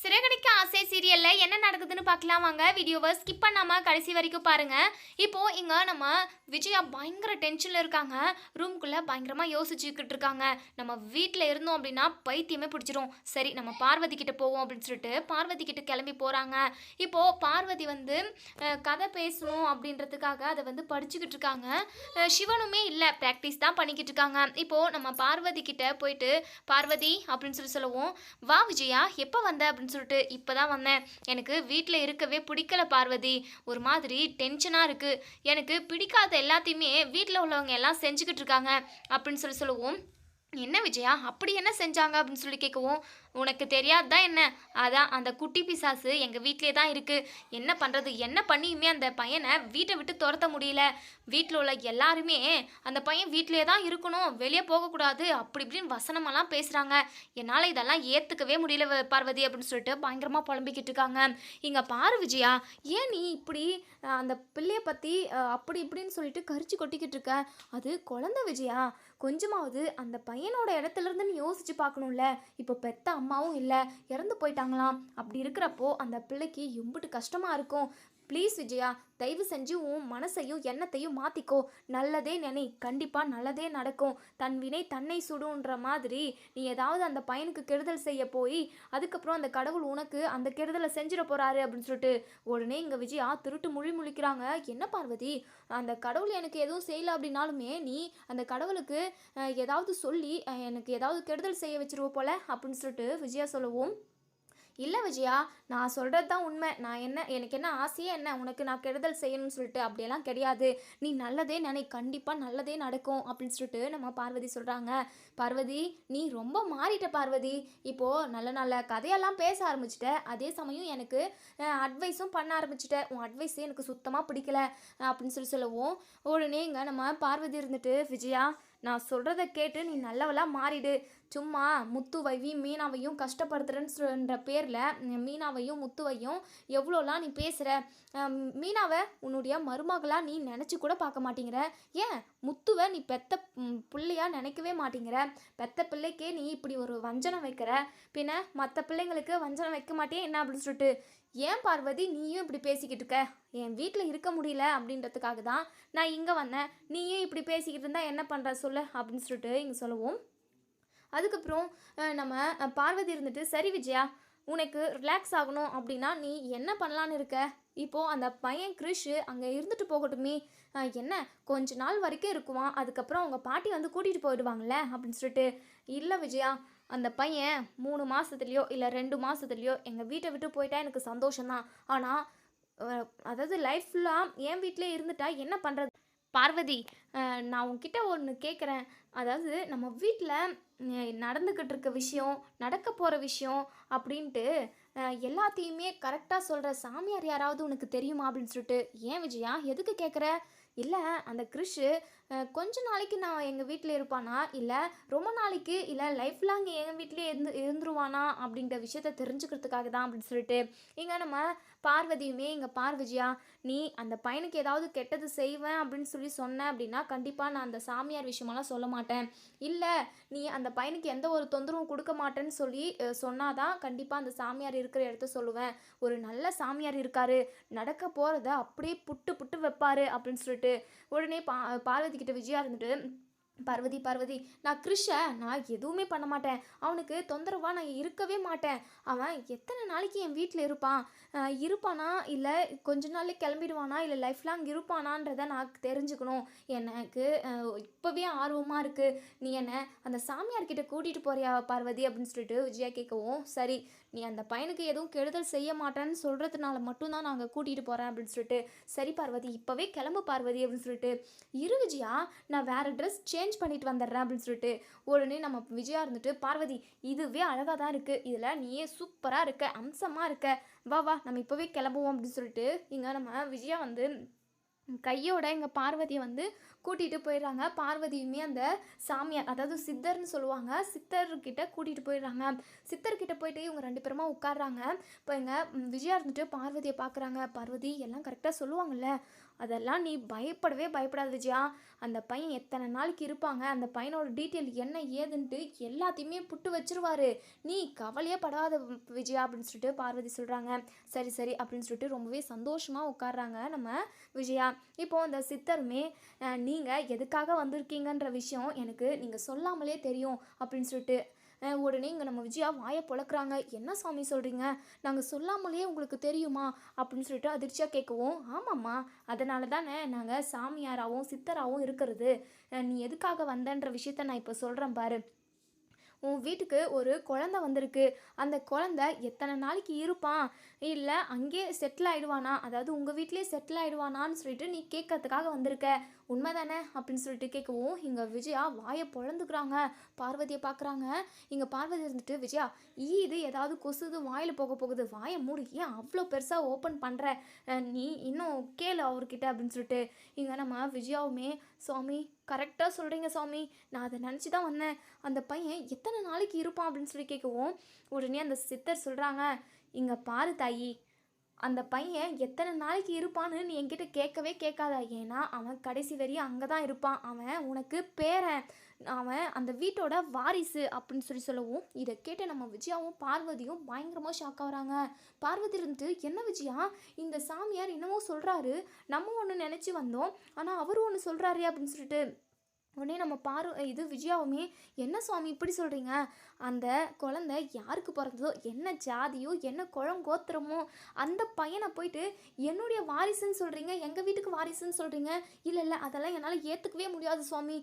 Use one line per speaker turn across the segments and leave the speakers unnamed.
சிறகடிக்க ஆசை சீரியல்ல என்ன நடக்குதுன்னு பார்க்கலாம் வாங்க. வீடியோவை ஸ்கிப் பண்ணாம கடைசி வரைக்கும் பாருங்க. இப்போ இங்க நம்ம விஜயா பயங்கர டென்ஷன்ல இருக்காங்க. ரூம்குள்ள பயங்கரமா யோசிச்சுக்கிட்டு இருக்காங்க. நம்ம வீட்ல இருந்தோம் அப்படின்னா பைத்தியமே பிடிச்சிரும். சரி நம்ம பார்வதி கிட்ட போவோம் அப்படின்னு சொல்லிட்டு பார்வதி கிட்ட கிளம்பி போறாங்க. இப்போ பார்வதி வந்து கதை பேசணும் அப்படின்றதுக்காக அதை வந்து படிச்சுக்கிட்டு இருக்காங்க. சிவனுமே இல்லை, ப்ராக்டிஸ் தான் பண்ணிக்கிட்டு இருக்காங்க. இப்போ நம்ம பார்வதி கிட்ட போயிட்டு பார்வதி அப்படின்னு சொல்லுவோம். வா விஜயா, எப்போ வந்த அப்படின்னு சொல்லிட்டு. இப்போ தான் வந்தேன். எனக்கு வீட்டில் இருக்கவே பிடிக்கல பார்வதி. ஒரு மாதிரி டென்ஷனாக இருக்குது. எனக்கு பிடிக்காத எல்லாத்தையுமே வீட்டில் உள்ளவங்க எல்லாம் செஞ்சுக்கிட்டு இருக்காங்க அப்படின்னு சொல்லுவோம். என்ன விஜயா, அப்படி என்ன செஞ்சாங்க அப்படின்னு சொல்லி கேட்கவும், உனக்கு தெரியாது தான் என்ன, அதான் அந்த குட்டி பிசாசு எங்கள் வீட்டிலே தான் இருக்குது. என்ன பண்ணுறது, என்ன பண்ணியுமே அந்த பையனை வீட்டை விட்டு துரத்த முடியல. வீட்டில் உள்ள எல்லாருமே அந்த பையன் வீட்டிலே தான் இருக்கணும், வெளியே போகக்கூடாது அப்படி இப்படின்னு வசனமெல்லாம் பேசுகிறாங்க. என்னால் இதெல்லாம் ஏற்றுக்கவே முடியல பார்வதி அப்படின்னு சொல்லிட்டு பயங்கரமாக புலம்பிக்கிட்டு இருக்காங்க. இங்கே பாரு விஜயா, ஏன் நீ இப்படி அந்த பிள்ளைய பற்றி அப்படி இப்படின்னு சொல்லிட்டு கரிச்சு கொட்டிக்கிட்டு இருக்க. அது குழந்தை விஜயா, கொஞ்சமாவது அந்த பையனோட இடத்துல இருந்து நீ யோசிச்சு பார்க்கணும்ல. இப்போ பெத்த அம்மாவும் இல்லை, இறந்து போயிட்டாங்களாம். அப்படி இருக்கிறப்போ அந்த பிள்ளைக்கு எம்பிட்டு கஷ்டமா இருக்கும். ப்ளீஸ் விஜயா, தயவு செஞ்சு உன் மனசையும் எண்ணத்தையும் மாற்றிக்கோ. நல்லதே நினை, கண்டிப்பாக நல்லதே நடக்கும். தன் வினை தன்னை சுடுன்ற மாதிரி நீ ஏதாவது அந்த பையனுக்கு கெடுதல் செய்ய போய் அதுக்கப்புறம் அந்த கடவுள் உனக்கு அந்த கெடுதலை செஞ்சிட போகிறாரு அப்படின்னு சொல்லிட்டு உடனே இங்கே விஜயா திருட்டு முழிக்கிறாங்க. என்ன பார்வதி, அந்த கடவுள் எனக்கு எதுவும் செய்யலை அப்படின்னாலுமே நீ அந்த கடவுளுக்கு ஏதாவது சொல்லி எனக்கு ஏதாவது கெடுதல் செய்ய வச்சிருவ போல அப்படின்னு சொல்லிட்டு விஜயா சொல்லவும், இல்லை விஜயா, நான் சொல்கிறது தான் உண்மை. நான் எனக்கு என்ன ஆசையே என்ன உனக்கு நான் கெடுதல் செய்யணும்னு சொல்லிட்டு, அப்படியெல்லாம் கிடையாது. நீ நல்லதே நினை, கண்டிப்பாக நல்லதே நடக்கும் அப்படின்னு சொல்லிட்டு நம்ம பார்வதி சொல்கிறாங்க. பார்வதி, நீ ரொம்ப மாறிட்ட பார்வதி. இப்போது நல்ல நல்ல கதையெல்லாம் பேச ஆரம்பிச்சிட்ட, அதே சமயம் எனக்கு அட்வைஸும் பண்ண ஆரம்பிச்சிட்ட. உன் அட்வைஸே எனக்கு சுத்தமாக பிடிக்கல அப்படின்னு சொல்லவும், உடனே இங்கே நம்ம பார்வதி இருந்துட்டு, விஜயா நான் சொல்கிறத கேட்டு நீ நல்லவளாக மாறிடு. சும்மா முத்துவையும் மீனாவையும் கஷ்டப்படுத்துறேன்ற பேரில் மீனாவையும் முத்துவையும் எவ்வளோலாம் நீ பேசுகிற. மீனாவை உன்னுடைய மருமகளாக நீ நினச்சி கூட பார்க்க மாட்டேங்கிற. ஏன் முத்துவை நீ பெத்த பிள்ளையாக நினைக்கவே மாட்டேங்கிற. பெத்த பிள்ளைக்கே நீ இப்படி ஒரு வஞ்சனம் வைக்கிற, பின்ன மற்ற பிள்ளைங்களுக்கு வஞ்சனம் வைக்க மாட்டே என்ன அப்படின்னு சொல்லிட்டு. ஏன் பார்வதி நீயும் இப்படி பேசிக்கிட்டு இருக்க. என் வீட்டில் இருக்க முடியல அப்படின்றதுக்காக தான் நான் இங்கே வந்தேன். நீயும் இப்படி பேசிக்கிட்டு இருந்தால் என்ன பண்ணுற சொல்லு அப்படின்னு சொல்லிட்டு இங்கே சொல்லுவோம். அதுக்கப்புறம் நம்ம பார்வதி இருந்துட்டு, சரி விஜயா, உனக்கு ரிலாக்ஸ் ஆகணும் அப்படின்னா நீ என்ன பண்ணலான்னு இருக்க. இப்போது அந்த பையன் கிறிஷ் அங்கே இருந்துட்டு போகட்டுமே. என்ன கொஞ்ச நாள் வரைக்கும் இருக்குவான், அதுக்கப்புறம் அவங்க பாட்டி வந்து கூட்டிகிட்டு போயிடுவாங்கள்ல அப்படின்னு சொல்லிட்டு. இல்லை விஜயா, அந்த பையன் 3 மாதத்துலேயோ இல்லை 2 மாதத்துலேயோ எங்கள் வீட்டை விட்டு போயிட்டா எனக்கு சந்தோஷம்தான். ஆனால் அதாவது லைஃப் ஃபுல்லாக என் வீட்டிலே இருந்துட்டா என்ன பண்ணுறது. பார்வதி, நான் உன்கிட்ட ஒன்று கேட்குறேன். அதாவது நம்ம வீட்டில் நடந்துக்கிட்டு இருக்க விஷயம், நடக்க போகிற விஷயம் அப்படின்ட்டு எல்லாத்தையுமே கரெக்டாக சொல்கிற சாமியார் யாராவது உனக்கு தெரியுமா அப்படின்னு சொல்லிட்டு. ஏன் விஜயா, எதுக்கு கேட்குற. இல்லை அந்த கிறிஷு கொஞ்ச நாளைக்கு நான் எங்கள் வீட்டில் இருப்பானா, இல்லை ரொம்ப நாளைக்கு, இல்லை லைஃப் லாங் எங்கள் வீட்டிலே இருந்துருவானா அப்படின்ற விஷயத்த தெரிஞ்சுக்கிறதுக்காக தான் அப்படின்னு சொல்லிட்டு. இங்கே நம்ம பார்வதியுமே, இங்கே விஜயா, நீ அந்த பையனுக்கு ஏதாவது கெட்டது செய்வேன் அப்படின்னு சொல்லி சொன்ன அப்படின்னா கண்டிப்பாக நான் அந்த சாமியார் விஷயமெல்லாம் சொல்ல மாட்டேன். இல்லை நீ அந்த பையனுக்கு எந்த ஒரு தொந்தரவும் கொடுக்க மாட்டேன்னு சொல்லி சொன்னாதான் கண்டிப்பாக அந்த சாமியார் இருக்கிற இடத்த சொல்லுவேன். ஒரு நல்ல சாமியார் இருக்காரு, நடக்க போகிறத அப்படியே புட்டு புட்டு வைப்பாரு அப்படின்னு சொல்லிட்டு. உடனே பார்வதி கிட்ட விஜயா இருந்துட்டு, பார்வதி பார்வதி, நான் கிறிஷை நான் எதுவுமே பண்ண மாட்டேன். அவனுக்கு தொந்தரவாக நான் இருக்கவே மாட்டேன். அவன் எத்தனை நாளைக்கு என் வீட்டில் இருப்பானா, இல்லை கொஞ்ச நாளைக்கு கிளம்பிடுவானா, இல்லை லைஃப் லாங் இருப்பானான்றதை நான் தெரிஞ்சுக்கணும். எனக்கு இப்போவே ஆர்வமாக இருக்குது. நீ என்னை அந்த சாமியார்கிட்ட கூட்டிகிட்டு போறியா பார்வதி அப்படின்னு சொல்லிட்டு விஜயா கேட்கவும், சரி நீ அந்த பையனுக்கு எதுவும் கெடுதல் செய்ய மாட்டேன்னு சொல்கிறதுனால மட்டும்தான் நாங்கள் கூட்டிகிட்டு போகிறேன் அப்படின்னு சொல்லிட்டு. சரி பார்வதி, இப்போவே கிளம்பு பார்வதி அப்படின்னு சொல்லிட்டு. இரு விஜயா, நான் வேறு ட்ரெஸ் சேஞ்ச் பண்ணிட்டு வந்துடுறேன் அப்படின்னு சொல்லிட்டு. உடனே நம்ம விஜயா இருந்துட்டு, பார்வதி இதுவே அழகாக தான் இருக்குது, இதில் நீயே சூப்பராக இருக்க, அம்சமாக இருக்க, வா வா நம்ம இப்போவே கிளம்புவோம் அப்படின்னு சொல்லிட்டு இங்கே நம்ம விஜயா வந்து கையோட எங்கள் பார்வதியை வந்து கூட்டிகிட்டு போயிடுறாங்க. பார்வதியுமே அந்த சாமியார், அதாவது சித்தர்னு சொல்லுவாங்க, சித்தர்கிட்ட கூட்டிகிட்டு போயிடுறாங்க. சித்தர்கிட்ட போயிட்டு இவங்க 2 பேருமா உட்காடுறாங்க. இப்போ எங்கள் விஜயா இருந்துட்டு பார்வதியை பார்க்குறாங்க. பார்வதி எல்லாம் கரெக்டாக சொல்லுவாங்கள்ல, அதெல்லாம் நீ பயப்படவே பயப்படாத விஜயா. அந்த பையன் எத்தனை நாளைக்கு இருப்பாங்க, அந்த பையனோட டீட்டெயில் என்ன ஏதுன்ட்டு எல்லாத்தையுமே புட்டு வச்சிருவாரு. நீ கவலையே படாத விஜயா அப்படின்னு சொல்லிட்டு பார்வதி சொல்கிறாங்க. சரி சரி அப்படின்னு சொல்லிட்டு ரொம்பவே சந்தோஷமாக உட்கார்றாங்க நம்ம விஜயா. இப்போ அந்த சித்தருமே நீங்கள் எதுக்காக வந்திருக்கீங்கன்ற விஷயம் எனக்கு நீங்கள் சொல்லாமலே தெரியும் அப்படின்னு சொல்லிட்டு உடனே இங்கே நம்ம விஜயா வாயை பொழக்கிறாங்க. என்ன சாமி சொல்கிறீங்க, நாங்கள் சொல்லாமலேயே உங்களுக்கு தெரியுமா அப்படின்னு சொல்லிட்டு அதிர்ச்சியாக கேட்கவும், ஆமாம்மா, அதனால தானே நாங்கள் சாமியாராகவும் சித்தராகவும் இருக்கிறது. நீ எதுக்காக வந்தன்ற விஷயத்த நான் இப்போ சொல்கிறேன் பாரு. உன் வீட்டுக்கு ஒரு குழந்தை வந்திருக்கு. அந்த குழந்தை எத்தனை நாளைக்கு இருப்பான், இல்லை அங்கேயே செட்டில் ஆகிடுவானா, அதாவது உங்கள் வீட்லேயே செட்டில் ஆகிடுவானான்னு சொல்லிட்டு நீ கேட்கறதுக்காக வந்திருக்க, உண்மை தானே அப்படின்னு சொல்லிட்டு கேட்கவும், இங்கே விஜயா வாயை பொழந்துக்கிறாங்க. பார்வதியை பார்க்குறாங்க. இங்கே பார்வதி இருந்துட்டு, விஜயா இது ஏதாவது கொசுது வாயில் போக போகுது, வாயை மூடு, ஏன் அவ்வளோ பெருசாக ஓப்பன் பண்ணுற, நீ இன்னும் கேளு அவர்கிட்ட அப்படின்னு சொல்லிட்டு இங்கே நம்ம விஜயாவுமே, சுவாமி கரெக்டாக சொல்கிறீங்க சுவாமி, நான் அதை நினச்சி தான் வந்தேன். அந்த பையன் எத்தனை நாளைக்கு இருப்பான் அப்படின்னு சொல்லி கேட்கவும், உடனே அந்த சித்தர் சொல்கிறாங்க, இங்கே பாரு தாயி, அந்த பையன் எத்தனை நாளைக்கு இருப்பான்னு நீ என்கிட்ட கேட்கவே கேட்காத. ஏன்னா அவன் கடைசி வரையும் அங்கே தான் இருப்பான். அவன் உனக்கு பேரன், அவன் அந்த வீட்டோட வாரிசு அப்படின்னு சொல்லவும், இதை கேட்டு நம்ம விஜயாவும் பார்வதியும் பயங்கரமாக ஷாக் ஆகுறாங்க. பார்வதி இருந்துட்டு, என்ன விஜயா, இந்த சாமியார் என்னமோ சொல்கிறாரு, நம்ம ஒன்று நினச்சி வந்தோம், ஆனால் அவர் ஒன்று சொல்கிறாரு அப்படின்னு சொல்லிட்டு உடனே நம்ம இது விஜயாவுமே, என்ன சுவாமி இப்படி சொல்கிறீங்க, அந்த குழந்தை யாருக்கு பிறந்ததோ, என்ன ஜாதியோ, என்ன கோத்திரமோ, அந்த பையனை போயிட்டு என்னுடைய வாரிசுன்னு சொல்கிறீங்க, எங்கள் வீட்டுக்கு வாரிசுன்னு சொல்கிறீங்க, இல்லை இல்லை அதெல்லாம் என்னால் ஏற்றுக்கவே முடியாது சுவாமி,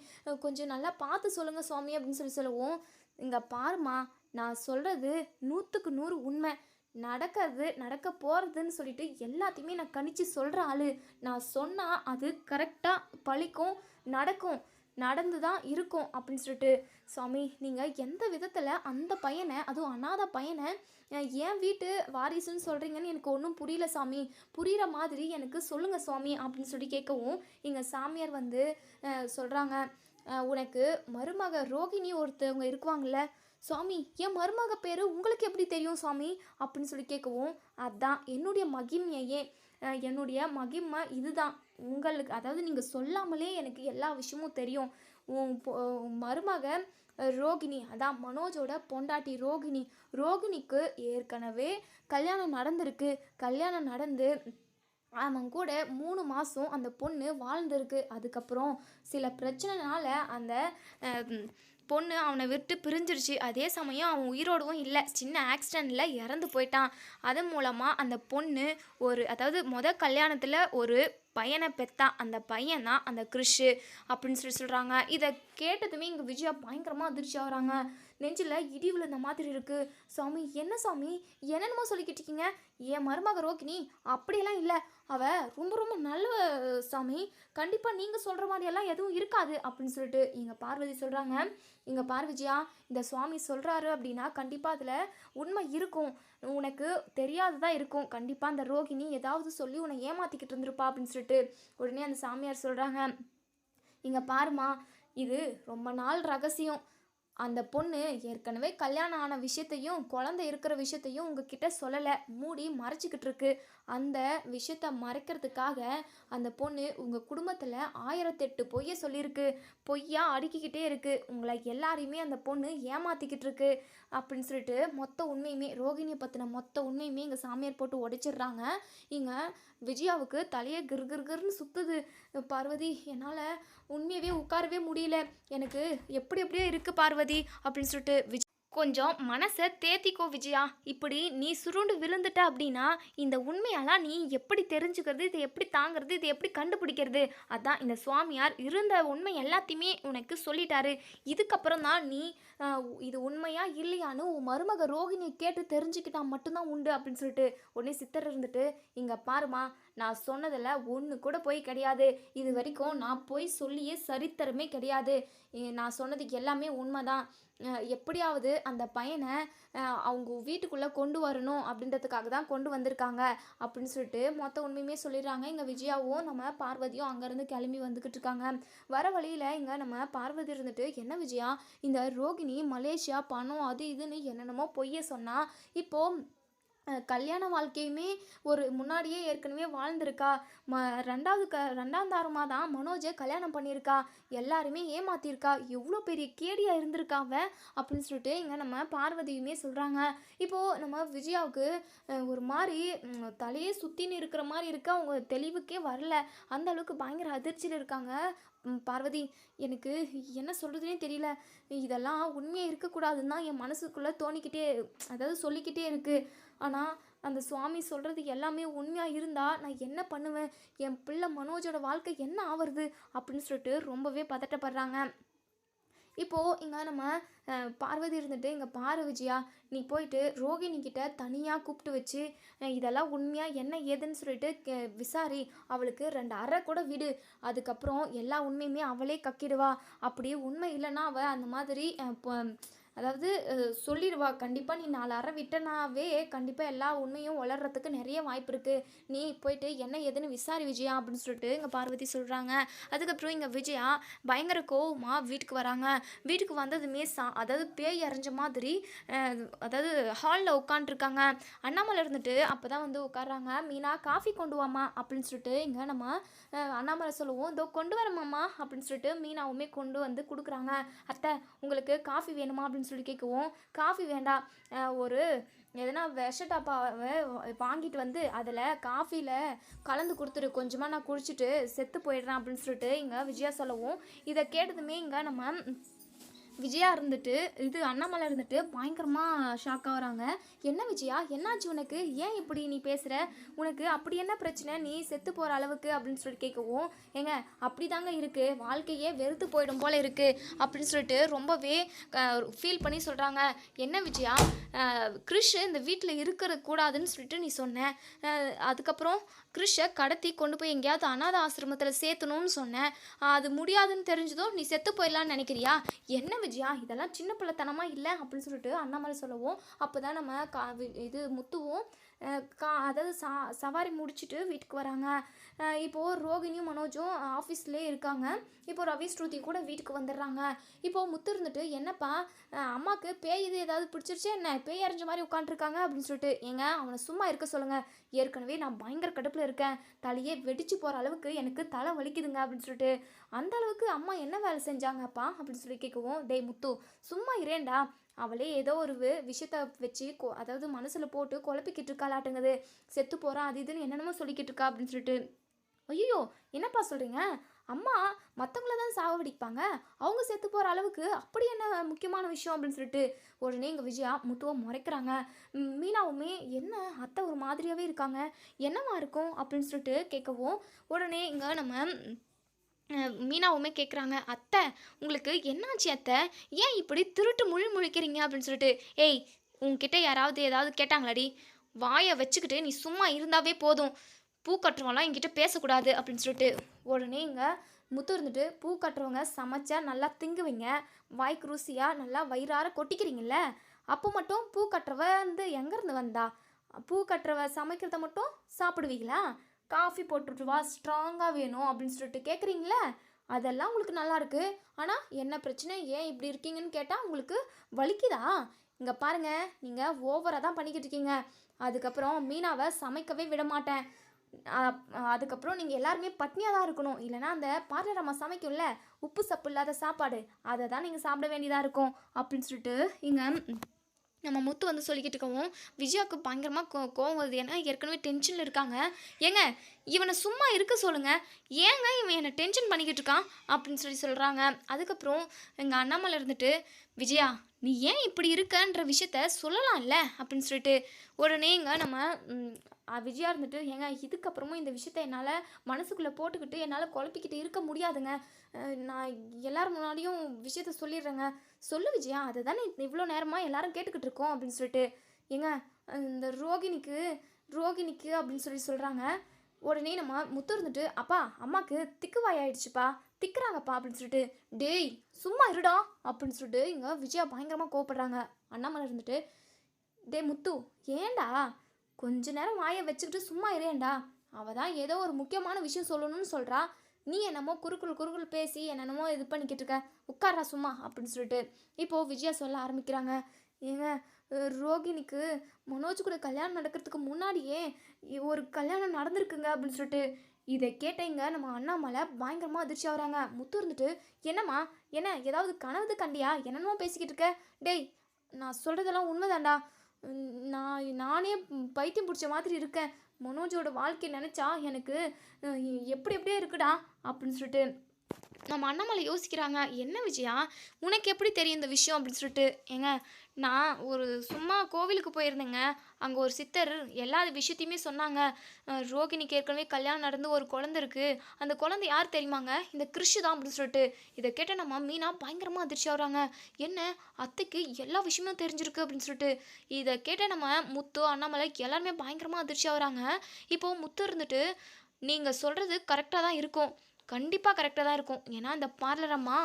கொஞ்சம் நல்லா பார்த்து சொல்லுங்கள் சுவாமி அப்படின்னு சொல்லவும், இங்கே பாருமா, நான் சொல்கிறது 100க்கு 100 உண்மை, நடக்க போகிறதுன்னு சொல்லிட்டு எல்லாத்தையுமே நான் கணிச்சு சொல்கிற ஆள். நான் சொன்னால் அது கரெக்டாக பழிக்கும், நடந்து தான் இருக்கும் அப்படின்னு சொல்லிட்டு, சுவாமி நீங்கள் எந்த விதத்தில் அந்த பையனை, அதுவும் அனாதை பையனை ஏன் வீட்டு வாரிசுன்னு சொல்கிறீங்கன்னு எனக்கு ஒன்றும் புரியல சாமி, புரிகிற மாதிரி எனக்கு சொல்லுங்கள் சுவாமி அப்படின்னு சொல்லி கேட்கவும், இங்கே சாமியார் சொல்கிறாங்க, உனக்கு மருமக ரோகிணி ஒருத்தவங்க இருக்குவாங்கள்ல சுவாமி, என் மருமக பேர் உங்களுக்கு எப்படி தெரியும் சுவாமி அப்படின்னு சொல்லி கேட்கவும், அதான் என்னுடைய மகிமையே, என்னுடைய மகிமை இதுதான், உங்களுக்கு அதாவது நீங்கள் சொல்லாமலே எனக்கு எல்லா விஷயமும் தெரியும். உன் மருமக ரோகிணி, அதான் மனோஜோட பொண்டாட்டி ரோகிணிக்கு ஏற்கனவே கல்யாணம் நடந்திருக்கு. கல்யாணம் நடந்து அவன் கூட 3 மாதம் அந்த பொண்ணு வாழ்ந்துருக்கு. அதுக்கப்புறம் சில பிரச்சனைனால அந்த பொண்ணு அவனை விட்டு பிரிஞ்சிருச்சு. அதே சமயம் அவன் உயிரோடவும் இல்லை, சின்ன ஆக்சிடெண்ட்டில் இறந்து போயிட்டான். அதன் மூலமாக அந்த பொண்ணு அதாவது கல்யாணத்தில் ஒரு பையனை பெத்தான். அந்த பையன் தான் அந்த கிறிஷு அப்படின்னு சொல்கிறாங்க. இதை கேட்டதுமே இங்கே விஜயா பயங்கரமாக அதிர்ச்சி ஆகுறாங்க. நெஞ்சில் இடி விழுந்த மாதிரி இருக்குது. சாமி என்ன சாமி என்னென்னமோ சொல்லிக்கிட்டு இருக்கீங்க, என் மருமக ரோகிணி அப்படியெல்லாம் இல்லை, அவள் ரொம்ப ரொம்ப நல்ல சாமி, கண்டிப்பாக நீங்கள் சொல்கிற மாதிரியெல்லாம் எதுவும் இருக்காது அப்படின்னு சொல்லிட்டு இங்கே பார்வதி சொல்கிறாங்க. இங்கே விஜயா, இந்த சுவாமி சொல்கிறாரு அப்படின்னா கண்டிப்பாக அதில் உண்மை இருக்கும், உனக்கு தெரியாததான் இருக்கும், கண்டிப்பாக அந்த ரோகிணி ஏதாவது சொல்லி உன்னை ஏமாற்றிக்கிட்டு இருந்திருப்பா அப்படின்னு சொல்லிட்டு உடனே அந்த சாமியார் சொல்கிறாங்க, இங்கே பாருமா, இது ரொம்ப நாள் ரகசியம், அந்த பொண்ணு ஏற்கனவே கல்யாணம் ஆன விஷயத்தையும் குழந்தை இருக்கிற விஷயத்தையும் உங்ககிட்ட சொல்லலை, மூடி மறைச்சிக்கிட்டு இருக்கு. அந்த விஷயத்த மறைக்கிறதுக்காக அந்த பொண்ணு உங்கள் குடும்பத்தில் 1008 பொய்யை சொல்லியிருக்கு, பொய்யா அடுக்கிக்கிட்டே இருக்குது, உங்களை எல்லாரையுமே அந்த பொண்ணு ஏமாற்றிக்கிட்டு இருக்கு அப்படின்னு சொல்லிட்டு மொத்த உண்மையுமே, ரோகிணியை பற்றின மொத்த உண்மையுமே இங்கே சாமியார் போட்டு உடைச்சிடுறாங்க. இங்கே விஜயாவுக்கு தலையை கிர்கிர்கிர்னு சுற்றுது. பார்வதி, என்னால் உண்மையவே உட்காரவே முடியல, எனக்கு எப்படியோ இருக்குது பார்வதி அப்படின்னு சொல்லிட்டு கொஞ்சம் மனசை தேத்திக்கோ விஜயா, இப்படி நீ சுருண்டு விழுந்துட்ட அப்படின்னா இந்த உண்மையெல்லாம் நீ எப்படி தெரிஞ்சுக்கிறது, இதை எப்படி தாங்கிறது, இதை எப்படி கண்டுபிடிக்கிறது, அதான் இந்த சுவாமியார் இருந்த உண்மை எல்லாத்தையுமே உனக்கு சொல்லிட்டாரு. இதுக்கப்புறம் தான் நீ இது உண்மையா இல்லையான்னு உன் மருமக ரோகிணியை கேட்டு தெரிஞ்சுக்கிட்டா மட்டும்தான் உண்டு அப்படின்னு சொல்லிட்டு உடனே சித்தர் இருந்துட்டு, இங்கே பாருமா, நான் சொன்னதில் ஒன்று கூட போய் கிடையாது, இது வரைக்கும் நான் போய் சொல்லியே சரித்திரமே கிடையாது, நான் சொன்னது எல்லாமே உண்மைதான், எப்படியாவது அந்த பையனை அவங்க வீட்டுக்குள்ளே கொண்டு வரணும் அப்படின்றதுக்காக தான் கொண்டு வந்திருக்காங்க அப்படின்னு சொல்லிட்டு மொத்த உண்மையுமே சொல்லிடுறாங்க. இங்கே விஜயாவும் நம்ம பார்வதியும் அங்கேருந்து கிளம்பி வந்துக்கிட்டு இருக்காங்க. வர வழியில் இங்கே நம்ம பார்வதி இருந்துட்டு, என்ன விஜயா, இந்த ரோகிணி மலேசியா பணம் அது இதுன்னு என்னென்னமோ பொய்ய சொன்னா, இப்போது கல்யாண வாழ்க்கையுமே ஒரு முன்னாடியே ஏற்கனவே வாழ்ந்திருக்கா. 2ஆம் தாரமா தான் மனோஜ கல்யாணம் பண்ணியிருக்கா. எல்லாருமே ஏமாத்தியிருக்கா. எவ்வளோ பெரிய கேடியா இருந்திருக்கா அவ, அப்படின்னு சொல்லிட்டு இங்க நம்ம பார்வதியுமே சொல்றாங்க. இப்போ நம்ம விஜயாவுக்கு ஒரு மாரி தலையே சுத்தின்னு இருக்கிற மாரி இருக்கு. அவங்க தெளிவுக்கே வரல. அந்த அளவுக்கு பயங்கர அதிர்ச்சியில இருக்காங்க. பார்வதி, எனக்கு என்ன சொல்றதுன்னே தெரியல. இதெல்லாம் உண்மையா இருக்கக்கூடாதுன்னு தான் என் மனசுக்குள்ள தோணிக்கிட்டே, அதாவது சொல்லிக்கிட்டே இருக்கு. ஆனா, அந்த சுவாமி சொல்றது எல்லாமே உண்மையா இருந்தா, நான் என்ன பண்ணுவேன்? என் பிள்ளை மனோஜோட வாழ்க்கை என்ன ஆவறது? அப்படின்னு சொல்லிட்டு ரொம்பவே பதட்டப்படுறாங்க. இப்போ இங்க நம்ம பார்வதி இருந்துட்டு, "இங்க பாரு விஜயா, நீ போயிட்டு ரோகிணி கிட்ட தனியா கூப்பிட்டு வச்சு, இதெல்லாம் உண்மையா என்ன ஏதுன்னு சொல்லிட்டு விசாரி. அவளுக்கு 2 அறை கூட விடு. அதுக்கப்புறம் எல்லா உண்மையுமே அவளே கக்கிடுவா. அப்படி உண்மை இல்லைன்னா அவ அந்த மாதிரி அதாவது சொல்லிடுவா. கண்டிப்பா நீ 4 அறை விட்டனாவே கண்டிப்பா எல்லா உண்மையும் உளர்றதுக்கு நெறைய வாய்ப்பு இருக்கு. நீ போயிட்டு என்ன ஏதுன்னு விசாரி விஜயா" அப்படின்னு சொல்லிட்டு இங்க பார்வதி சொல்றாங்க. அதுக்கப்புறம் இங்க விஜயா பயங்கர கோவமா வீட்டுக்கு வராங்க. வீட்டுக்கு வந்ததுமே அதாவது பேய் அறைஞ்ச மாதிரி அதாவது ஹாலில் உட்காண்ட்ருக்காங்க. அண்ணாமலை இருந்துட்டு அப்போ தான் வந்து உட்காடுறாங்க. "மீனா, காஃபி கொண்டு வாமா" அப்படின்னு சொல்லிட்டு இங்கே நம்ம அண்ணாமலை சொல்லவும், "இதோ கொண்டு வரமாம்மா" அப்படின்னு சொல்லிட்டு மீனாவுமே கொண்டு வந்து கொடுக்குறாங்க. "அத்தை, உங்களுக்கு காஃபி வேணுமா?" அப்படின்னு சொல்லி கேட்கவும், "காஃபி வேண்டாம், ஒரு எதனா விஷ டப்பாவை வாங்கிட்டு வந்து அதில் காஃபியில் கலந்து கொடுத்துரு. கொஞ்சமாக நான் குடிச்சிட்டு செத்து போயிடுறேன்" அப்படின்னு சொல்லிட்டு இங்கே விஜயா சொல்லவும், இதை கேட்டதுமே இங்கே நம்ம விஜயா இருந்துட்டு, இது அண்ணாமலை இருந்துட்டு பயங்கரமாக ஷாக் ஆகுறாங்க. "என்ன விஜயா, என்னாச்சு உனக்கு? ஏன் இப்படி நீ பேசுகிற? உனக்கு அப்படி என்ன பிரச்சனை? நீ செத்து போகிற அளவுக்கு?" அப்படின்னு சொல்லிட்டு கேட்கவும், "ஏங்க, அப்படி தாங்க இருக்குது. வாழ்க்கையே வெறுத்து போயிடும் போல இருக்குது" அப்படின்னு சொல்லிட்டு ரொம்பவே ஃபீல் பண்ணி சொல்கிறாங்க. "என்ன விஜயா, கிறிஷ் இந்த வீட்டில் இருக்கிற கூடாதுன்னு சொல்லிட்டு நீ சொன்ன. அதுக்கப்புறம் கிறிஷை கடத்தி கொண்டு போய் எங்கேயாவது அனாதை ஆசிரமத்தில் சேர்த்தணும்னு சொன்னேன். அது முடியாதுன்னு தெரிஞ்சதும் நீ செத்து போயிடலான்னு நினைக்கிறியா? என்ன விஜயா, இதெல்லாம் சின்ன பிள்ளைத்தனமாக இல்லை" அப்படின்னு சொல்லிட்டு அண்ணாமலை சொல்லவும், அப்போ தான் நம்ம இது முத்துவும் அதாவது சவாரி முடிச்சுட்டு வீட்டுக்கு வராங்க. இப்போது ரோகிணியும் மனோஜும் ஆஃபீஸ்லேயே இருக்காங்க. இப்போ ரவி ஸ்ருதி கூட வீட்டுக்கு வந்துடுறாங்க. இப்போது முத்து இருந்துட்டு, "என்னப்பா, அம்மாவுக்கு பேய் இது ஏதாவது பிடிச்சிருச்சு என்ன? பேய் அரைஞ்ச மாதிரி உட்காந்துருக்காங்க" அப்படின்னு சொல்லிட்டு, "ஏங்க, அவனை சும்மா இருக்க சொல்லுங்கள். ஏற்கனவே நான் பயங்கர கடுப்பில் இருக்கேன். தலையே வெடிச்சு போகிற அளவுக்கு எனக்கு தலை வலிக்குதுங்க" அப்படின்னு சொல்லிட்டு, "அந்த அளவுக்கு அம்மா என்ன வேலை செஞ்சாங்கப்பா?" அப்படின்னு சொல்லி கேட்கவும், "டேய் முத்து, சும்மா இரேண்டா. அவளே ஏதோ ஒரு விஷயத்த வச்சு அதாவது மனசில் போட்டு குழப்பிக்கிட்டு இருக்காளாட்டுங்குது. செத்து போகிறான் அது இதுன்னு என்னென்னமோ சொல்லிக்கிட்டு இருக்கா" அப்படின்னு சொல்லிட்டு, "ஐயோ, என்னப்பா சொல்கிறீங்க? அம்மா மற்றவங்கள தான் சாவடிப்பாங்க. அவங்க செத்து போகிற அளவுக்கு அப்படி என்ன முக்கியமான விஷயம்?" அப்படின்னு சொல்லிட்டு உடனே இங்கே விஜயா முத்துவை முறைக்கிறாங்க. மீனாவுமே, "என்ன அத்தை ஒரு மாதிரியாகவே இருக்காங்க, என்னவா இருக்கும்?" அப்படின்னு சொல்லிட்டு கேட்கவும், உடனே இங்கே நம்ம மீனாவுமே கேட்குறாங்க, "அத்தை, உங்களுக்கு என்னாச்சு அத்தை? ஏன் இப்படி திருட்டு முழிக்கிறீங்க?" அப்படின்னு சொல்லிட்டு, "ஏய், உன்கிட்ட யாராவது ஏதாவது கேட்டாங்களாடி? வாயை வச்சுக்கிட்டு நீ சும்மா இருந்தாவே போதும். பூ கட்டுறவங்களாம் என்கிட்ட பேசக்கூடாது" அப்படின்னு சொல்லிட்டு உடனே இங்கே முத்து இருந்துட்டு, "பூ கட்டுறவங்க சமைச்சா நல்லா திங்குவீங்க, வாய்க்கு ருசியாக நல்லா வயிறார கொட்டிக்கிறீங்கல்ல, அப்போ மட்டும் பூ கட்டுறவ வந்து எங்கேருந்து வந்தா? பூ கட்டுறவ சமைக்கிறத மட்டும் சாப்பிடுவீங்களா? காஃபி போட்டுட்டுவா, ஸ்ட்ராங்காக வேணும் அப்படின்னு சொல்லிட்டு கேட்குறீங்களே, அதெல்லாம் உங்களுக்கு நல்லா இருக்கு. ஆனால் என்ன பிரச்சனை, ஏன் இப்படி இருக்கீங்கன்னு கேட்டால் உங்களுக்கு வலிக்குதா? இங்கே பாருங்க, நீங்கள் ஓவராக தான் பண்ணிக்கிட்டு இருக்கீங்க. அதுக்கப்புறம் மீனாவை சமைக்கவே விட மாட்டேன். அதுக்கப்புறம் நீங்கள் எல்லாருமே பட்னியாக தான் இருக்கணும். இல்லைனா அந்த பார்லர் அம்மா சமைக்கும்ல, உப்பு சப்பு இல்லாத சாப்பாடு, அதை தான் நீங்கள் சாப்பிட வேண்டியதாக இருக்கும்" அப்படின்னு சொல்லிட்டு இங்கே நம்ம முத்து வந்து சொல்லிக்கிட்டு இருக்கவும், விஜயாவுக்கு பயங்கரமாக கோவம் வருது. ஏன்னா ஏற்கனவே டென்ஷனில் இருக்காங்க. "ஏங்க, இவனை சும்மா இருக்க சொல்லுங்க. ஏங்க இவன் என்னை டென்ஷன் பண்ணிக்கிட்டு இருக்கான்?" அப்படின்னு சொல்கிறாங்க. அதுக்கப்புறம் எங்கள் அண்ணாமலை இருந்துட்டு, "விஜயா, நீ ஏன் இப்படி இருக்கன்ற விஷயத்த சொல்லலாம்ல" அப்படின்னு சொல்லிட்டு உடனே இங்கே நம்ம விஜயா இருந்துட்டு, "ஏங்க, இதுக்கப்புறமும் இந்த விஷயத்த என்னால் மனசுக்குள்ளே போட்டுக்கிட்டு என்னால் குழப்பிக்கிட்டு இருக்க முடியாதுங்க. நான் எல்லாரும் முன்னாடியும் விஷயத்த சொல்லிடுறேங்க." "சொல்லு விஜயா, அதை தானே இவ்வளோ நேரமாக எல்லாரும் கேட்டுக்கிட்டு இருக்கோம்" அப்படின்னு சொல்லிட்டு, "ஏங்க, இந்த ரோகிணிக்கு ரோகிணிக்கு" அப்படின்னு சொல்கிறாங்க. உடனே நம்ம முத்து இருந்துட்டு, "அப்பா, அம்மாவுக்கு திக்குவாய் ஆயிடுச்சுப்பா, திக்குறாங்கப்பா" அப்படின்னு சொல்லிட்டு, "டேய், சும்மா இருடா" அப்படின்னு சொல்லிட்டு இங்கே விஜயா பயங்கரமாக கோவப்படுறாங்க. அண்ணாமலை இருந்துட்டு, "டேய் முத்து, ஏண்டா கொஞ்ச நேரம் வாயை வச்சுக்கிட்டு சும்மா இரேண்டா? அவள் தான் ஏதோ ஒரு முக்கியமான விஷயம் சொல்லணும்னு சொல்கிறா, நீ என்னமோ குறுக்குள் பேசி என்னென்னமோ இது பண்ணிக்கிட்டு இருக்க. உட்கார்றா சும்மா" அப்படின்னு சொல்லிட்டு இப்போது விஜயா சொல்ல ஆரம்பிக்கிறாங்க. "ஏங்க, ரோகிணிக்கு மனோஜ் கூட கல்யாணம் நடக்கிறதுக்கு முன்னாடியே ஒரு கல்யாணம் நடந்திருக்குங்க அப்படின்னு சொல்லிட்டு இதை கேட்டீங்க நம்ம அண்ணாமலை பயங்கரமாக அதிர்ச்சி ஆகுறாங்க. முத்து இருந்துட்டு, என்னம்மா, என்ன ஏதாவது கனவு கண்டியா, என்னென்னமோ பேசிக்கிட்டு இருக்க? டேய், நான் சொல்கிறதெல்லாம் உண்மைதான்டா. நானே பைத்தியம் பிடிச்ச மாதிரி இருக்கேன். மனோஜோட வாழ்க்கை நினச்சா எனக்கு எப்படி எப்படியே இருக்குடா அப்படின்னு சொல்லிட்டு நம்ம அண்ணாமலை யோசிக்கிறாங்க. என்ன விஜயா, உனக்கு எப்படி தெரியும் இந்த விஷயம் அப்படின்னு சொல்லிட்டு. ஏங்க, நான் ஒரு சும்மா கோவிலுக்கு போயிருந்தேங்க. அங்கே ஒரு சித்தர் எல்லா விஷயத்தையுமே சொன்னாங்க. ரோகிணிக்கு ஏற்கனவே கல்யாணம் நடந்து ஒரு குழந்தை இருக்குது. அந்த குழந்தை யார் தெரியுமாங்க? இந்த கிறிஷு தான் அப்படின்னு சொல்லிட்டு. இதை கேட்ட நம்ம மீனா பயங்கரமாக அதிர்ச்சி ஆகுறாங்க. என்ன, அத்தைக்கு எல்லா விஷயமும் தெரிஞ்சிருக்கு அப்படின்னு சொல்லிட்டு. இதை கேட்ட நம்ம முத்து, அண்ணாமலை எல்லாருமே பயங்கரமாக அதிர்ச்சி ஆகுறாங்க. இப்போது முத்து இருந்துட்டு, நீங்கள் சொல்கிறது கரெக்டாக தான் இருக்கும், கண்டிப்பாக கரெக்டாக தான் இருக்கும். ஏன்னா இந்த பார்லர் அம்மா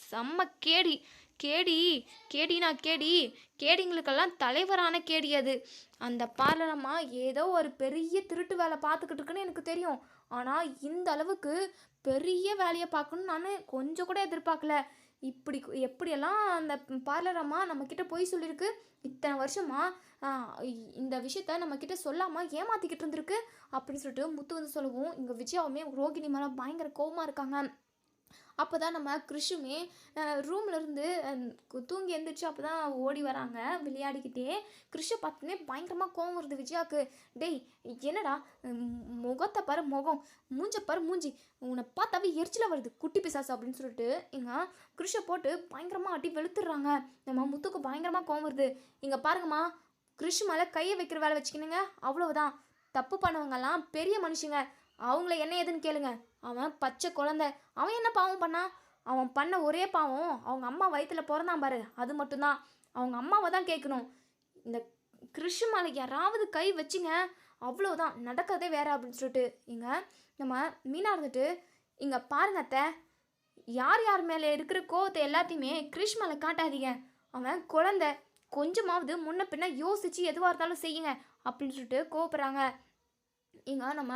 செம்ம கேடி, கேடி, கேடினா கேடி, கேடிங்களுக்கெல்லாம் தலைவரான கேடி அது. அந்த பார்லர் அம்மா ஏதோ ஒரு பெரிய திருட்டு வேலை பார்த்துக்கிட்டு இருக்குன்னு எனக்கு தெரியும். ஆனால் இந்த அளவுக்கு பெரிய வேலையை பார்க்கணுன்னு நான் கொஞ்சம் கூட எதிர்பார்க்கல. இப்படி எப்படியெல்லாம் அந்த பார்லர் அம்மா நம்மக்கிட்ட போய் சொல்லியிருக்கு. இத்தனை வருஷமா இந்த விஷயத்த நம்மக்கிட்ட சொல்லாமல் ஏமாற்றிக்கிட்டு இருந்திருக்கு அப்படின்னு சொல்லிட்டு முத்து வந்து சொல்லவும், இங்கே விஜயாவுமே ரோகிணி மேலே பயங்கர கோவமாக இருக்காங்க. அப்போ தான் நம்ம கிறிஷுமே ரூம்லேருந்து தூங்கி எழுந்திரிச்சு அப்போ தான் ஓடி வராங்க விளையாடிக்கிட்டே. கிறிஷை பார்த்துனே பயங்கரமாக கோவம் வருது விஜயாவுக்கு. டேய், என்னடா, முகத்தை பாரு முகம், மூஞ்ச பாரு மூஞ்சி, உன்னை பார்த்தாவே எரிச்சலாக வருது குட்டி பிசாசு அப்படின்னு சொல்லிட்டு இங்கே கிறிஷை போட்டு பயங்கரமாக அடி வெளுத்துடுறாங்க. நம்ம முத்துக்கு பயங்கரமாக கோவம் வருது. இங்கே பாருங்கம்மா, கிறிஷ் மேலே கையை வைக்கிற வேலை வச்சுக்கினுங்க, அவ்வளவுதான். தப்பு பண்ணவங்கெல்லாம் பெரிய மனுஷங்க, அவங்கள என்ன ஏதுன்னு கேளுங்க. அவன் பச்சை குழந்தை, அவன் என்ன பாவம் பண்ணான்? அவன் பண்ண ஒரே பாவம் அவங்க அம்மா வயிற்றுல பிறந்தான் பாரு, அது மட்டும்தான். அவங்க அம்மாவை தான் கேட்கணும். இந்த கிறிஷ் மேலே யாராவது கை வச்சிங்க, அவ்வளோதான், நடக்கிறதே வேற அப்படின்னு சொல்லிட்டு இங்கே நம்ம மீனா இருந்துட்டு, இங்கே பாருங்க அத்தை, யார் யார் மேலே இருக்கிற கோவத்தை எல்லாத்தையுமே கிறிஷ் மேலே காட்டாதீங்க. அவன் குழந்தை, கொஞ்சமாவது முன்ன பின்ன யோசித்து எதுவாக இருந்தாலும் செய்யுங்க அப்படின்னு சொல்லிட்டு கோவப்படுறாங்க. இங்கே நம்ம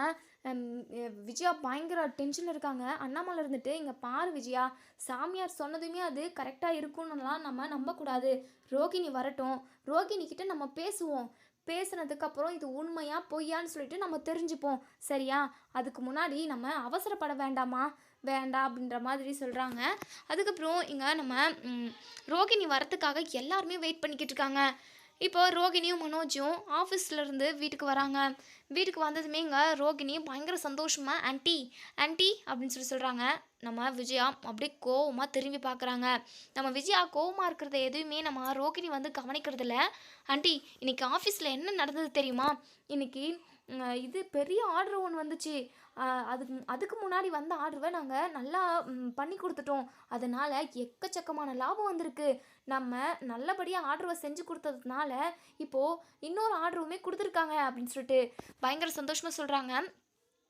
விஜயா பயங்கர டென்ஷனில் இருக்காங்க. அண்ணாமலை இருந்துட்டு, இங்கே பாரு விஜயா, சாமியார் சொன்னதுமே அது கரெக்டாக இருக்கும்னுலாம் நம்ம நம்பக்கூடாது. ரோகிணி வரட்டும், ரோகிணிக்கிட்ட நம்ம பேசுவோம். பேசுனதுக்கப்புறம் இது உண்மையா பொய்யான்னு சொல்லிட்டு நம்ம தெரிஞ்சுப்போம், சரியா? அதுக்கு முன்னாடி நம்ம அவசரப்பட வேண்டாமா, வேண்டாம் அப்படின்ற மாதிரி சொல்கிறாங்க. அதுக்கப்புறம் இங்கே நம்ம ரோகிணி வரத்துக்காக எல்லாருமே வெயிட் பண்ணிக்கிட்டு இருக்காங்க. இப்போ ரோகிணியும் மனோஜும் ஆஃபீஸ்லேருந்து வீட்டுக்கு வராங்க. வீட்டுக்கு வந்ததுமே இங்கே ரோகிணி பயங்கர சந்தோஷமாக ஆன்ட்டி, ஆன்ட்டி அப்படின்னு சொல்கிறாங்க. நம்ம விஜயா அப்படியே கோவமாக திரும்பி பார்க்குறாங்க. நம்ம விஜயா கோவமாக இருக்கிறத எதுவுமே நம்ம ரோகிணி வந்து கவனிக்கிறதில்ல. ஆன்ட்டி, இன்றைக்கி ஆஃபீஸில் என்ன நடந்தது தெரியுமா? இன்றைக்கி இது பெரிய ஆர்டர் ஒன்று வந்துச்சு. அதுக்கு முன்னாடி வந்த ஆர்டரை நாங்கள் நல்லா பண்ணி கொடுத்துட்டோம். அதனால் எக்கச்சக்கமான லாபம் வந்திருக்கு. நம்ம நல்லபடியாக ஆர்டரை செஞ்சு கொடுத்ததுனால இப்போது இன்னொரு ஆர்டருமே கொடுத்துருக்காங்க அப்படின்னு சொல்லிட்டு பயங்கர சந்தோஷமாக சொல்கிறாங்க.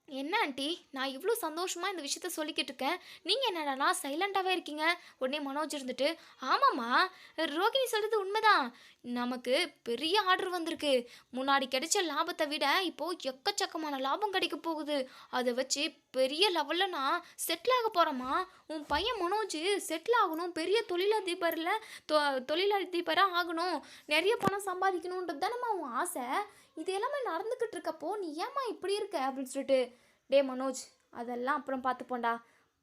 என்ன ஆண்டி, நான் இவ்வளோ சந்தோஷமாக இந்த விஷயத்த சொல்லிக்கிட்டு இருக்கேன், நீங்கள் என்னடானா சைலண்ட்டாகவே இருக்கீங்க? உடனே மனோஜ் இருந்துட்டு, ஆமாம்மா, ரோகிணி சொல்கிறது உண்மைதான். நமக்கு பெரிய ஆர்டர் வந்திருக்கு. முன்னாடி கிடைச்ச லாபத்தை விட இப்போது எக்கச்சக்கமான லாபம் கிடைக்க போகுது. அதை வச்சு பெரிய லெவலில் நான் செட்டில் ஆக போகிறேம்மா. உன் பையன் மனோஜ் செட்டில் ஆகணும், பெரிய தொழிலதிபராக ஆகணும், நிறைய பணம் சம்பாதிக்கணுன்றது தானேம்மா உன் ஆசை. இது எல்லாமே நடந்துக்கிட்டு இருக்கப்போ நீ ஏம்மா இப்படி இருக்க அப்படின்னு சொல்லிட்டு. டே மனோஜ், அதெல்லாம் அப்புறம் பார்த்துப்போண்டா.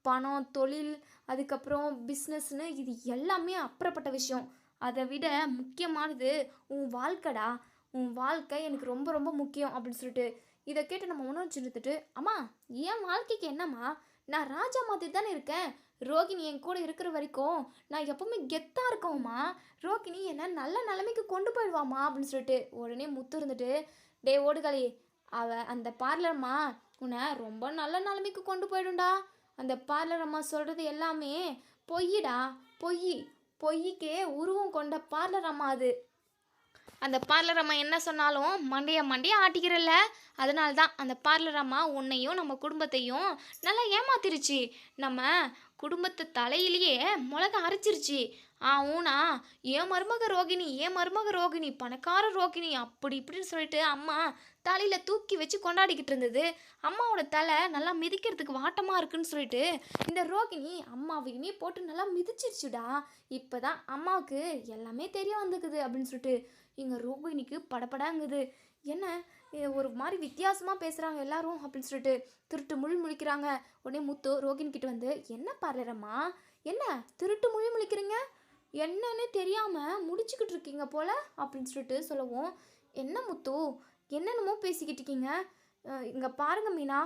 பணம், தொழில், அதுக்கப்புறம் பிஸ்னஸ்னு இது எல்லாமே அப்புறப்பட்ட விஷயம். அதை விட முக்கியமானது உன் வாழ்க்கைடா. உன் வாழ்க்கை எனக்கு ரொம்ப ரொம்ப முக்கியம் அப்படின்னு சொல்லிட்டு இதை கேட்டு நம்ம மனோஜ் எடுத்துட்டு, அம்மா, என் வாழ்க்கைக்கு என்னம்மா, நான் ராஜா மாதிரி தானே இருக்கேன். ரோகிணி என் கூட இருக்கிற வரைக்கும் நான் எப்பவுமே கெத்தாக இருக்கோம்மா. ரோகிணி என்னை நல்ல நிலைமைக்கு கொண்டு போயிடுவாம்மா அப்படின்னு சொல்லிட்டு உடனே முத்து இருந்துட்டு, டே ஓடுகளி, அந்த பார்லர்மா உன்னை ரொம்ப நல்ல நிலைமைக்கு கொண்டு போயிடும்டா. அந்த பார்லர் அம்மா சொல்கிறது எல்லாமே பொய்யிடா, பொய். பொய்க்கே உருவம் கொண்ட பார்லர் அம்மா அது. அந்த பார்லர் அம்மா என்ன சொன்னாலும் மண்டையை ஆட்டிக்கிறல்ல, அதனால தான் அந்த பார்லர் அம்மா உன்னையும் நம்ம குடும்பத்தையும் நல்லா ஏமாத்திருச்சு. நம்ம குடும்பத்தை தலையிலேயே மிளகா அரைச்சிருச்சு. ஊனா, ஏன் மருமக ரோகிணி பணக்கார ரோகிணி அப்படி இப்படின்னு சொல்லிட்டு அம்மா தலையில் தூக்கி வச்சு கொண்டாடிக்கிட்டு இருந்தது. அம்மாவோட தலை நல்லா மிதிக்கிறதுக்கு வாட்டமாக இருக்குன்னு சொல்லிட்டு இந்த ரோகிணி அம்மாவையுமே போட்டு நல்லா மிதிச்சிருச்சுடா. இப்போ தான் அம்மாவுக்கு எல்லாமே தெரிய வந்துக்குது அப்படின்னு சொல்லிட்டு இங்கே ரோகிணிக்கு படபடாங்குது. என்ன ஒரு மாதிரி வித்தியாசமாக பேசுகிறாங்க எல்லாரும் அப்படின்னு சொல்லிட்டு திருட்டு முழி முழிக்கிறாங்க. உடனே முத்து ரோகிணி கிட்ட வந்து, என்ன பார்லரம்மா, என்ன திருட்டு முழி முழிக்கிறீங்க, என்னன்னு தெரியாமல் முடிச்சுக்கிட்டு இருக்கீங்க போல அப்படின்னு சொல்லிட்டு சொல்லவும், என்ன முத்து என்னென்னமோ பேசிக்கிட்டு இருக்கீங்க, இங்கே பாருங்க மீனா,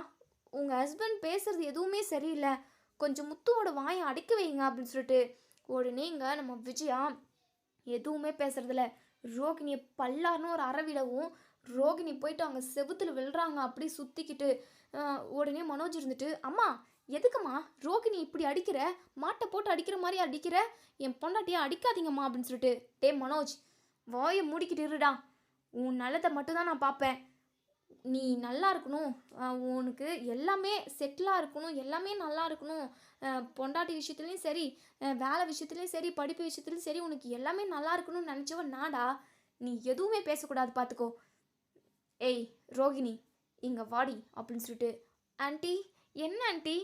உங்கள் ஹஸ்பண்ட் பேசுறது எதுவுமே சரியில்லை, கொஞ்சம் முத்துவோட வாயை அடைக்க வைங்க அப்படின்னு சொல்லிட்டு. உடனே இங்கே நம்ம விஜயா எதுவுமே பேசுறதில்ல. ரோகிணியை பல்லார்னு ஒரு விடவும் ரோகிணி போயிட்டு அங்கே செவுத்துல விழுறாங்க அப்படி சுற்றிக்கிட்டு. உடனே மனோஜ் இருந்துட்டு, அம்மா எதுக்கும்மா ரோகிணி இப்படி அடிக்கிற, மாட்டை போட்டு அடிக்கிற மாதிரி அடிக்கிற, என் பொண்டாட்டியை அடிக்காதீங்கம்மா அப்படின்னு சொல்லிட்டு. டே மனோஜ், வாயை மூடிக்கிட்டு இருடா, உன் நல்லதை மட்டும்தான் நான் பார்ப்பேன், நீ நல்லா இருக்கணும், உனக்கு எல்லாமே செட்டிலாக இருக்கணும், எல்லாமே நல்லா இருக்கணும், பொண்டாட்டி விஷயத்துலையும் சரி, வேலை விஷயத்துலையும் சரி, படிப்பு விஷயத்துலையும் சரி, உனக்கு எல்லாமே நல்லா இருக்கணும்னு நினச்சவன் நாடா, நீ எதுவுமே பேசக்கூடாது பார்த்துக்கோ. ஏய் ரோகிணி இங்கே வாடி அப்படின்னு சொல்லிட்டு. ஆண்டி என்ன ஆண்டி,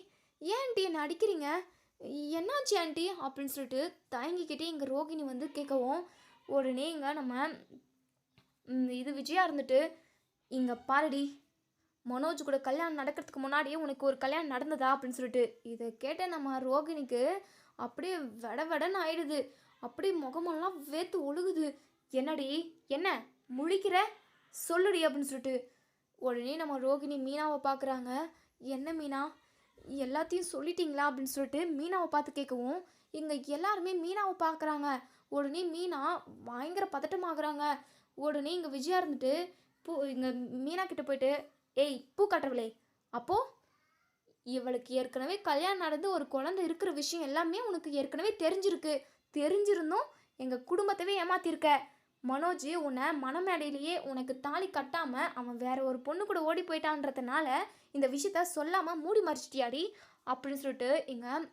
ஏன் ஆண்டி என்னை அடிக்கிறீங்க, என்னாச்சு ஆண்டி அப்படின்னு சொல்லிட்டு தயங்கிக்கிட்டே இங்கே ரோகிணி வந்து கேட்கவும், உடனே இங்கே நம்ம இது விஜயா இருந்துட்டு, இங்கே பாருடி, மனோஜ் கூட கல்யாணம் நடக்கிறதுக்கு முன்னாடியே உனக்கு ஒரு கல்யாணம் நடந்ததா அப்படின்னு சொல்லிட்டு. இதை கேட்ட நம்ம ரோகிணிக்கு அப்படியே வெடன்னு ஆயிடுது, அப்படியே முகமெல்லாம் வேத்து ஒழுகுது. என்னடி என்ன முழிக்கிற, சொல்லுடி அப்படின்னு சொல்லிட்டு. உடனே நம்ம ரோகிணி மீனாவை பார்க்குறாங்க. என்ன மீனா, எல்லாத்தையும் சொல்லிட்டீங்களா அப்படின்னு சொல்லிட்டு மீனாவை பார்த்து கேட்கவும், இங்கே எல்லாருமே மீனாவை பார்க்குறாங்க. உடனே மீனா பயங்கர பதட்டமாகறாங்க. உடனே இங்கே விஜயா இருந்துட்டு இங்கே மீனா கிட்ட போயிட்டு, ஏய் பூ கட்டுறவளே, அப்போது இவளுக்கு ஏற்கனவே கல்யாணம் நடந்து ஒரு குழந்தை இருக்கிற விஷயம் எல்லாமே உனக்கு ஏற்கனவே தெரிஞ்சிருந்தும் எங்கள் குடும்பத்தவே ஏமாத்திருக்க. மனோஜ் உன்னை மனமேடையிலேயே உனக்கு தாலி கட்டாமல் அவன் வேற ஒரு பொண்ணு கூட ஓடி போயிட்டான்றதுனால இந்த விஷயத்த சொல்லாமல் மூடி மறைச்சிட்டியாடி அப்படின்னு சொல்லிட்டு எங்கள்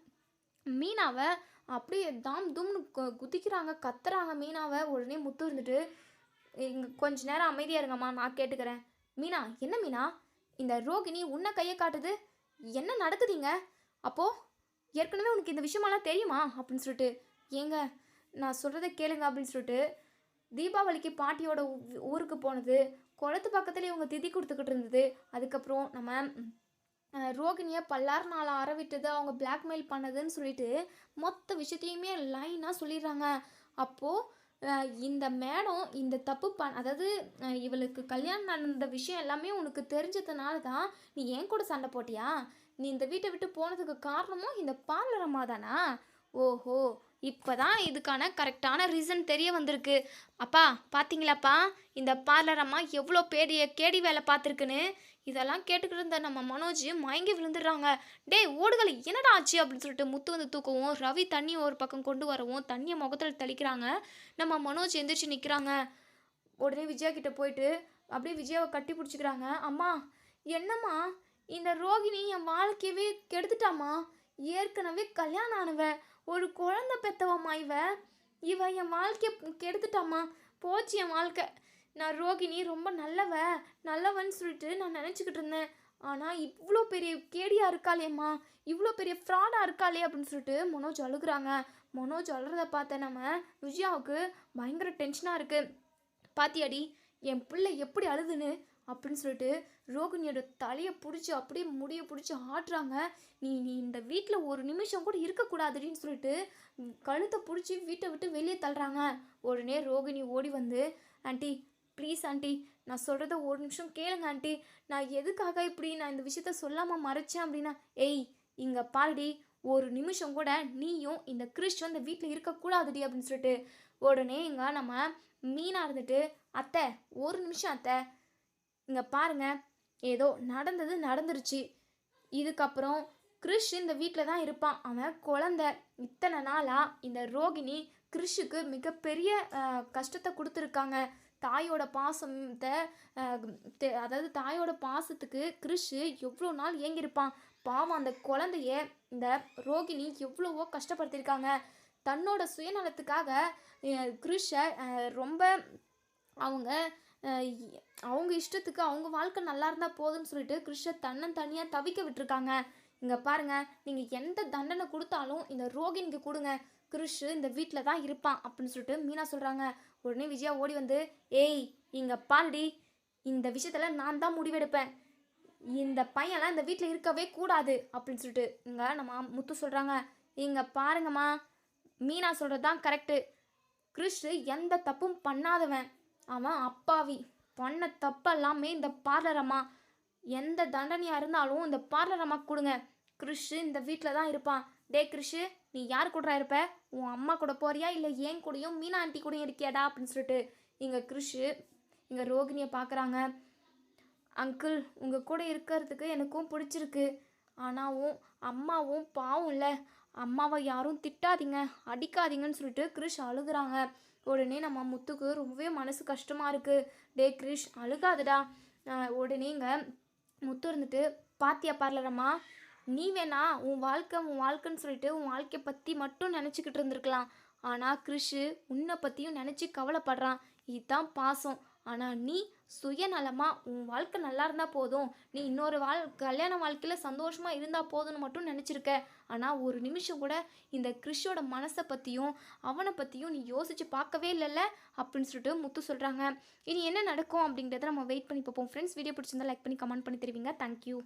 மீனாவை அப்படியே தாம் தும்னு குதிக்கிறாங்க, கத்துறாங்க மீனாவை. உடனே முத்து இருந்துட்டு, இங்கே கொஞ்ச நேரம் அமைதியாக இருங்கம்மா, நான் கேட்டுக்கிறேன். மீனா என்ன மீனா, இந்த ரோகிணி உன்னை கையை காட்டுது, என்ன நடக்குதுங்க, அப்போது ஏற்கனவே உனக்கு இந்த விஷயமெல்லாம் தெரியுமா அப்படின்னு சொல்லிட்டு. ஏங்க நான் சொல்கிறத கேளுங்க அப்படின்னு சொல்லிட்டு, தீபாவளிக்கு பாட்டியோட ஊருக்கு போனது, குளத்து பக்கத்துலேயே இவங்க திதி கொடுத்துக்கிட்டு இருந்தது, அதுக்கப்புறம் நம்ம ரோகிணியை பல்லார் நாளை அறவிட்டது, அவங்க பிளாக்மெயில் பண்ணதுன்னு சொல்லிட்டு மொத்த விஷயத்தையுமே லைனாக சொல்லிடுறாங்க. அப்போது இந்த மேடம் இந்த தப்பு அதாவது இவளுக்கு கல்யாணம் நடந்த விஷயம் எல்லாமே உனக்கு தெரிஞ்சதுனால தான் நீ என் கூட சண்டை போட்டியா, நீ இந்த வீட்டை விட்டு போனதுக்கு காரணமும் இந்த பார்லர் அம்மா தானா, ஓஹோ இப்போ தான் இதுக்கான கரெக்டான ரீசன் தெரிய வந்திருக்கு. அப்பா பார்த்தீங்களாப்பா, இந்த பார்லர் அம்மா எவ்வளோ பெரிய கேடி வேலை பார்த்துருக்குன்னு. இதெல்லாம் கேட்டுக்கிட்டு இருந்த நம்ம மனோஜ் மயங்கி விழுந்துடுறாங்க. டே ஓடுகளை என்னடா ஆச்சு அப்படின்னு சொல்லிட்டு முத்து வந்து தூக்கவும், ரவி தண்ணி ஒரு பக்கம் கொண்டு வரவும் தண்ணியை முகத்தில் தெளிக்கிறாங்க. நம்ம மனோஜ் எந்திரிச்சு நிற்கிறாங்க. உடனே விஜயா கிட்ட போயிட்டு அப்படியே விஜயாவை கட்டி பிடிச்சிக்கிறாங்க. அம்மா என்னம்மா, இந்த ரோகிணி என் வாழ்க்கையவே கெடுத்துட்டாம்மா, ஏற்கனவே கல்யாணம் ஆனவ, ஒரு குழந்தை பெற்றவம்மா, இவ என் வாழ்க்கையை கெடுத்துட்டாம்மா, போச்சு என் வாழ்க்கை. நான் ரோகிணி ரொம்ப நல்லவன்னு சொல்லிட்டு நான் நினச்சிக்கிட்டு இருந்தேன், ஆனால் இவ்வளோ பெரிய கேடியாக இருக்காளேம்மா, இவ்வளோ பெரிய ஃப்ராடாக இருக்காளே அப்படின்னு சொல்லிட்டு மனோஜ் அழுகுறாங்க. மனோஜ் அழுறத பார்த்த நம்ம விஜயாவுக்கு பயங்கர டென்ஷனாக இருக்குது. பாத்தியாடி என் பிள்ளை எப்படி அழுதுன்னு அப்படின்னு சொல்லிட்டு ரோகிணியோட தலையை பிடிச்சி அப்படியே முடியை பிடிச்சி ஆட்டுறாங்க. நீ இந்த வீட்டில் ஒரு நிமிஷம் கூட இருக்கக்கூடாதுன்னு சொல்லிட்டு கழுத்தை பிடிச்சி வீட்டை விட்டு வெளியே தள்ளுறாங்க. உடனே ரோகிணி ஓடி வந்து, ஆண்டி ப்ளீஸ் ஆண்டி, நான் சொல்கிறத ஒரு நிமிஷம் கேளுங்க ஆண்டி, நான் எதுக்காக இப்படி நான் இந்த விஷயத்த சொல்லாமல் மறைச்சேன் அப்படின்னா, ஏய் இங்கே பாருடி, ஒரு நிமிஷம் கூட நீயும் இந்த கிறிஷ் இந்த வீட்டில் இருக்கக்கூடாதுடி அப்படின்னு சொல்லிட்டு. உடனே இங்கே நம்ம மீனா இருந்துட்டு, அத்தை ஒரு நிமிஷம் அத்தை, இங்கே பாருங்க, ஏதோ நடந்துருச்சு, இதுக்கப்புறம் கிறிஷ் இந்த வீட்டில் தான் இருப்பான், அவன் குழந்த. இத்தனை நாளாக இந்த ரோகிணி கிறிஷுக்கு மிகப்பெரிய கஷ்டத்தை கொடுத்துருக்காங்க. தாயோட பாசத்தை அதாவது தாயோட பாசத்துக்கு கிறிஷு எவ்வளோ நாள் ஏங்கியிருப்பான். பாவம் அந்த குழந்தைய இந்த ரோகிணி எவ்வளவோ கஷ்டப்படுத்தியிருக்காங்க. தன்னோட சுயநலத்துக்காக கிறிஷை ரொம்ப அவங்க இஷ்டத்துக்கு அவங்க வாழ்க்கை நல்லா இருந்தால் போதும்னு சொல்லிட்டு கிறிஷை தனியாக தவிக்க விட்டுருக்காங்க. இங்கே பாருங்கள், நீங்கள் எந்த தண்டனை கொடுத்தாலும் இந்த ரோகிணிக்கு கொடுங்க, கிறிஷ் இந்த வீட்டில் தான் இருப்பான் அப்படின்னு சொல்லிட்டு மீனா சொல்கிறாங்க. உடனே விஜயா ஓடி வந்து, ஏய் இங்கே பாருடி, இந்த விஷயத்தில் நான் தான் முடிவெடுப்பேன், இந்த பையன்லாம் இந்த வீட்டில் இருக்கவே கூடாது அப்படின்னு சொல்லிட்டு இங்கே நம்ம முத்து சொல்கிறாங்க. இங்கே பாருங்கம்மா, மீனா சொல்கிறது தான் கரெக்டு. கிறிஷ் எந்த தப்பும் பண்ணாதவன், அவன் அப்பாவி. பண்ண தப்பெல்லாமே இந்த பார்லர் அம்மா. எந்த தண்டனையாக இருந்தாலும் இந்த பார்லர் அம்மா கொடுங்க. கிறிஷ் இந்த வீட்டில் தான் இருப்பான். டே கிறிஷு, நீ யார் கூட இருப்ப? உன் அம்மா கூட போறியா இல்லை ஏன் கூடயும் மீனா ஆண்டி கூடயும் இருக்கியாடா அப்படின்னு சொல்லிட்டு இங்கே கிறிஷு இங்கே ரோகிணியை பார்க்குறாங்க. அங்கிள், உங்கள் கூட இருக்கிறதுக்கு எனக்கும் பிடிச்சிருக்கு, ஆனாவும் அம்மாவும் பாவம் இல்லை, அம்மாவை யாரும் திட்டாதீங்க அடிக்காதீங்கன்னு சொல்லிட்டு கிறிஷ் அழுகுறாங்க. உடனே நம்ம முத்துக்கு ரொம்பவே மனசு கஷ்டமாக இருக்குது. டே கிறிஷ் அழுகாதடா. உடனே இங்கே முத்து இருந்துட்டு, பாத்தியா பார்லரம்மா, நீ வேணா உன் வாழ்க்கைன்னு சொல்லிட்டு உன் வாழ்க்கையை பற்றி மட்டும் நினச்சிக்கிட்டு இருந்திருக்கலாம். ஆனால் கிறிஷு உன்னை பற்றியும் நினச்சி கவலைப்படுறான். இதுதான் பாசம். ஆனால் நீ சுயநலமாக உன் வாழ்க்கை நல்லா இருந்தால் போதும், நீ இன்னொரு கல்யாண வாழ்க்கையில் சந்தோஷமாக இருந்தால் போதும்னு மட்டும் நினச்சிருக்க. ஆனால் ஒரு நிமிஷம் கூட இந்த கிறிஷோட மனசை பற்றியும் அவனை பற்றியும் நீ யோசித்து பார்க்கவே இல்லைல்ல அப்படின்னு சொல்லிட்டு முத்து சொல்கிறாங்க. இனி என்ன நடக்கும் அப்படிங்கிறத நம்ம வெயிட் பண்ணி பார்ப்போம். ஃப்ரெண்ட்ஸ், வீடியோ பிடிச்சிருந்தா லைக் பண்ணி கமெண்ட் பண்ணி தருவீங்க. தேங்க்யூ.